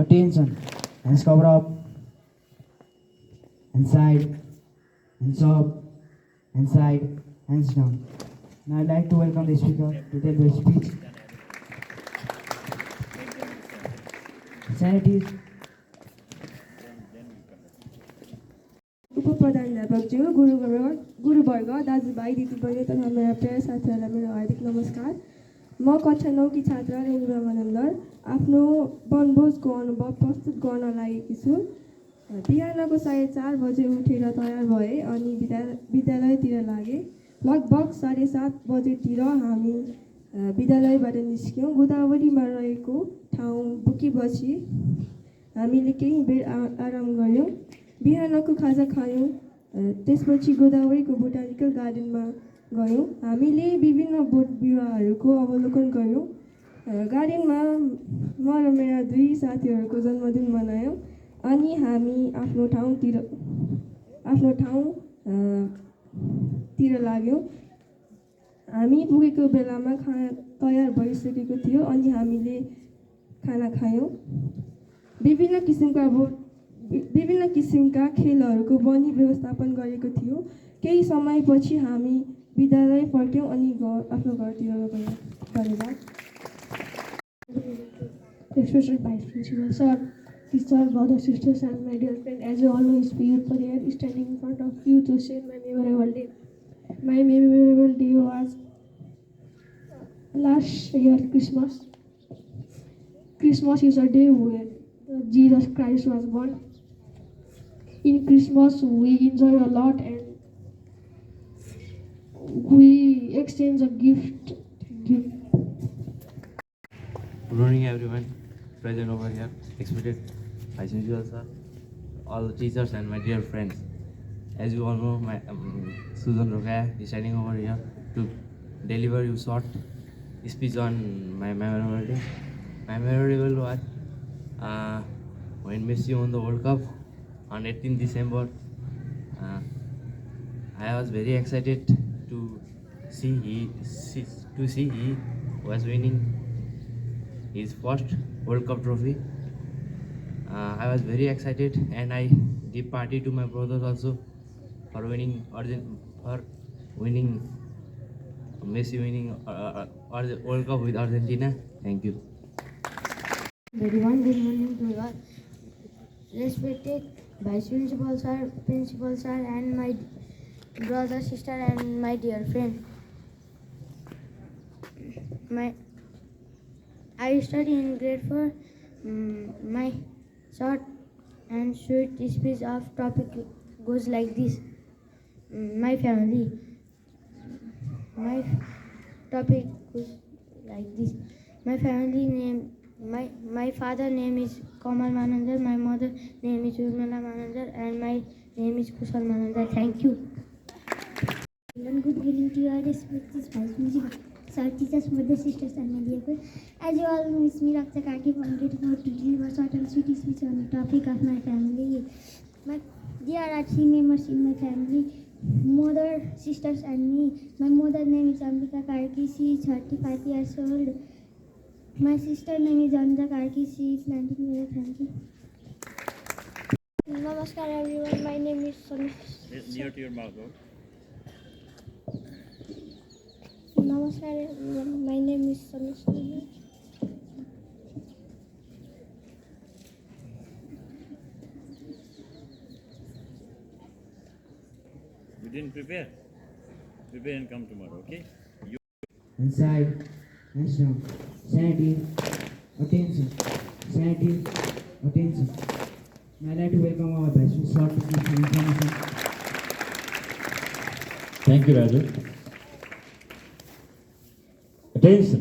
Attention. Hands cover up. Hands side. Hands up. Hands side. Hands down. Now I'd like to welcome the speaker to tell the speech. Sanities. उपप्रधानज्यू गुरुवर्ग दाजुभाइ दिदीबहिनी तथा मेरा प्रिय साथीहरूलाई मेरो हार्दिक नमस्कार। म कक्षा 9 की छात्रा रेणुका मनन्दर आफ्नो वनभोजको अनुभव प्रस्तुत गर्न लागेकी छु। बिहानको 4:30 बजे उठेर तयार भए अनि विद्यालयतिर लागे। लगभग 7:30 बजेतिर हामी विद्यालयबाट निस्क्यौँ। गोदावरीमा रहेको ठाउँ पुगेपछि हामीले केही बेर आराम गऱ्यौँ। बिहानको खाजा खायौँ। त्यसपछि गोदावरीको बोटानिकल गार्डनमा गयौँ। हामीले विभिन्न बोट बिरुवाहरूको अवलोकन गऱ्यौँ। गार्डनमा म र मेरा 2 साथीहरूको जन्मदिन मनायौँ अनि हामी आफ्नो ठाउँतिर लाग्यौँ। हामी पुगेको बेलामा खाना तयार भइसकेको थियो अनि हामीले खाना खायौँ। विभिन्न किसिमका खेलहरूको पनि व्यवस्थापन गरेको थियो। केही समयपछि हामी विद्यालय फर्क्यौँ अनि आफ्नो घरतिर गयौँ। धन्यवाद। Respected Vice Principal Sir, teacher, brothers, sisters, and my dear friend, as you always feel here standing in front of you to share my memorable day. My memorable day was last year Christmas. Christmas is a day when Jesus Christ was born. In Christmas, we enjoy a lot and we exchange a gift. Good morning, everyone present over here, expected vice principal sir, all the teachers, and my dear friends. As you all know, my Susan Rokaya is standing over here to deliver you short speech on my memorable day. My memorable was when Messi won the World Cup on 18 December. Uh, I was very excited to see he was winning his first World Cup trophy. I was very excited, and I gave party to my brothers also for winning for winning Messi winning the World Cup with Argentina. Thank you. Everyone, good morning to you all. Respected Vice Principal Sir, and my brother, sister, and my dear friend. I study in grade 4. My short and sweet speech of topic goes like this. My family. My topic goes like this. My family name. My father name is Kamal Manandar. My mother name is Urmila Manandar, and my name is Kushal Manandar. Thank you. Good evening to your respected vice principal, sir, teachers, mothers, sisters, and my dear friends. As you all know, it's me, Dr. Kaki, from grade 4 to deliver short and sweet speech on the topic of my family. There are 3 members in my family: mother, sisters, and me. My mother name is Ambika Karki. She is 35 years old. My sister name is Anja Karki. She is 19 years old. Thank you. Namaskar everyone, my name is Sami. Near to your mouth, oh. Namaskar everyone, my name is Sami. You didn't prepare? Prepare and come tomorrow, okay? Inside, hands down. Sanity, attention. Sanity, attention. Now I'd like to welcome our best friend, short to give some information. Thank you, Raju. Attention.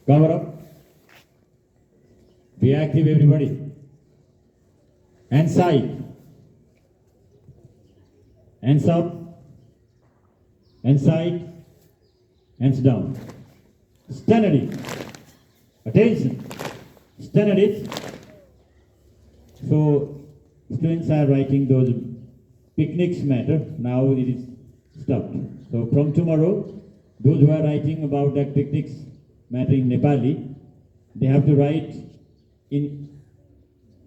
Cover up. Be active, everybody. Hands side. Hands up. Hands side. Hands down. Stand at it. Attention. Stand at it. So, students are writing those picnics matter. Now it is stopped. So from tomorrow, those who are writing about that picnics matter in Nepali, they have to write in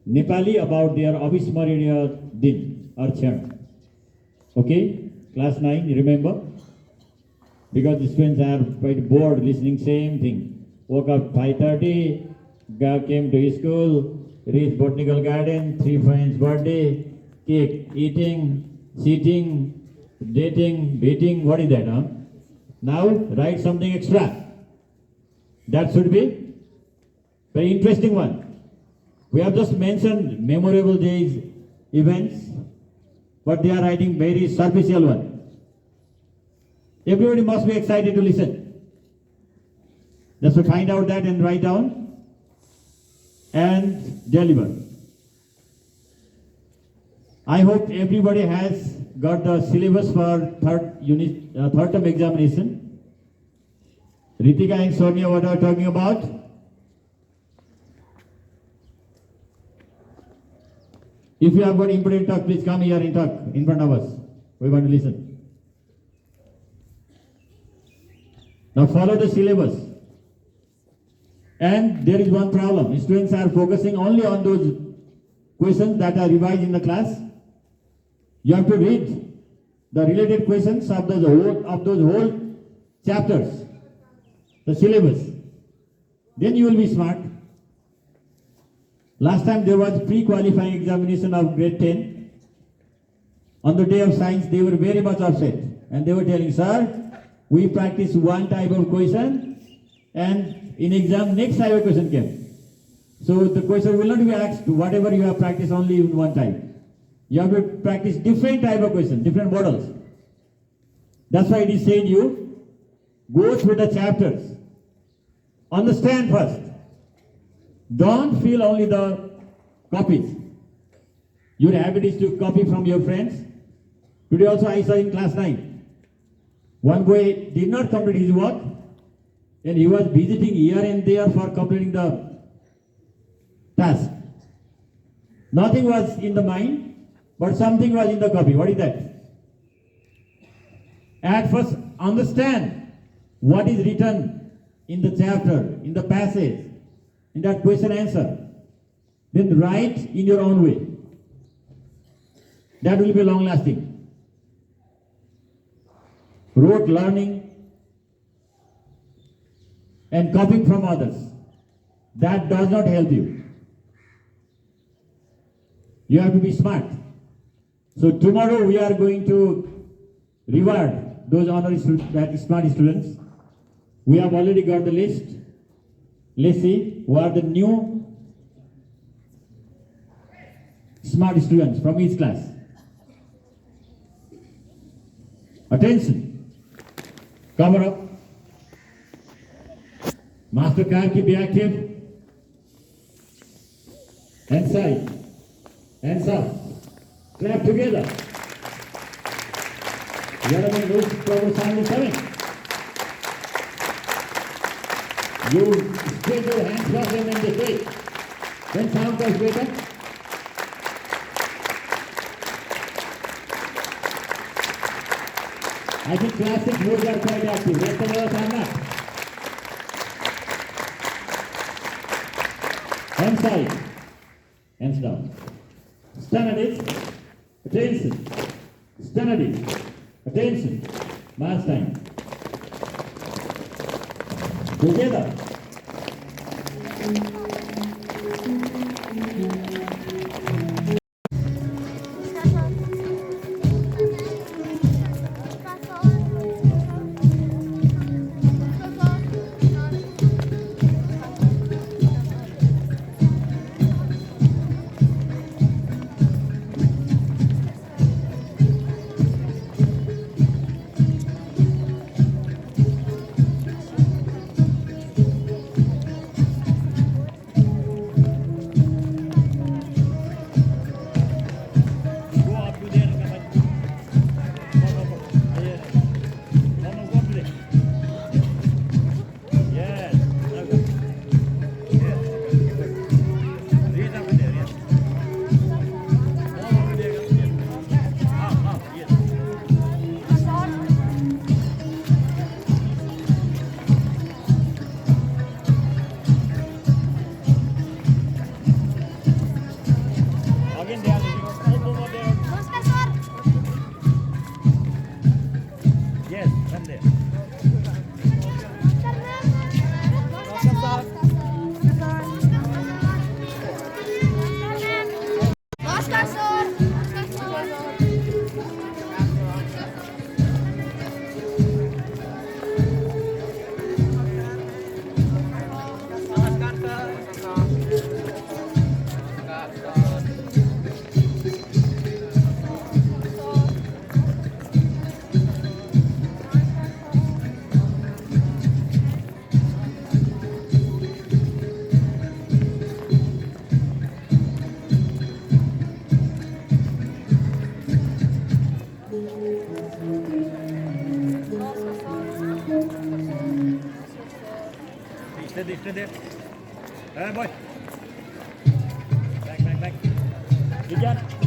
Nepali about their Avismaraniya Din or Chhan. Okay? Class 9, remember? Because the students are quite bored listening same thing. Woke up 5:30, came to school, reached botanical garden, 3 friends' birthday, cake eating, sitting, dating, beating. What is that, huh? Now write something extra. That should be very interesting one. We have just mentioned memorable days, events, but they are writing very superficial one. Everybody must be excited to listen. Just to find out that and write down and deliver. I hope everybody has got the syllabus for third term examination. Ritika and Sonia, what are we talking about? If you have got important talk, please come here and talk in front of us. We want to listen. Now follow the syllabus. And there is one problem. Students are focusing only on those questions that are revised in the class. You have to read the related questions of those whole chapters, the syllabus. Then you will be smart. Last time there was pre-qualifying examination of grade 10. On the day of science, they were very much upset. And they were telling, sir, we practiced one type of question, and in exam, next type of question came. So the question will not be asked whatever you have practiced only in one type. You have to practice different type of question, different models. That's why it is saying you go through the chapters understand first. Don't feel only the copies. Your habit is to copy from your friends. Today also I saw in class 9. One boy did not complete his work and he was visiting here and there for completing the task. Nothing was in the mind, but something was in the copy. What is that? At first, understand what is written in the chapter, in the passage, in that question answer. Then write in your own way. That will be long lasting. Rote learning and copying from others, that does not help you. You have to be smart. So tomorrow we are going to reward those smart students. We have already got the list. Let's see who are the new smart students from each class. Attention. Cover up. Master card, keep active. Hands side. Hands up. Clap together. Gentlemen, lose proper sound is coming. You spread your hands first and then the take. Then sound comes better. I think class 6 boys are quite active. Rest of us are not. Hands side. Hands down. Stand at it. Attention. Stand at it. Attention. March time. Together. Steady. Boy. Back. Good job.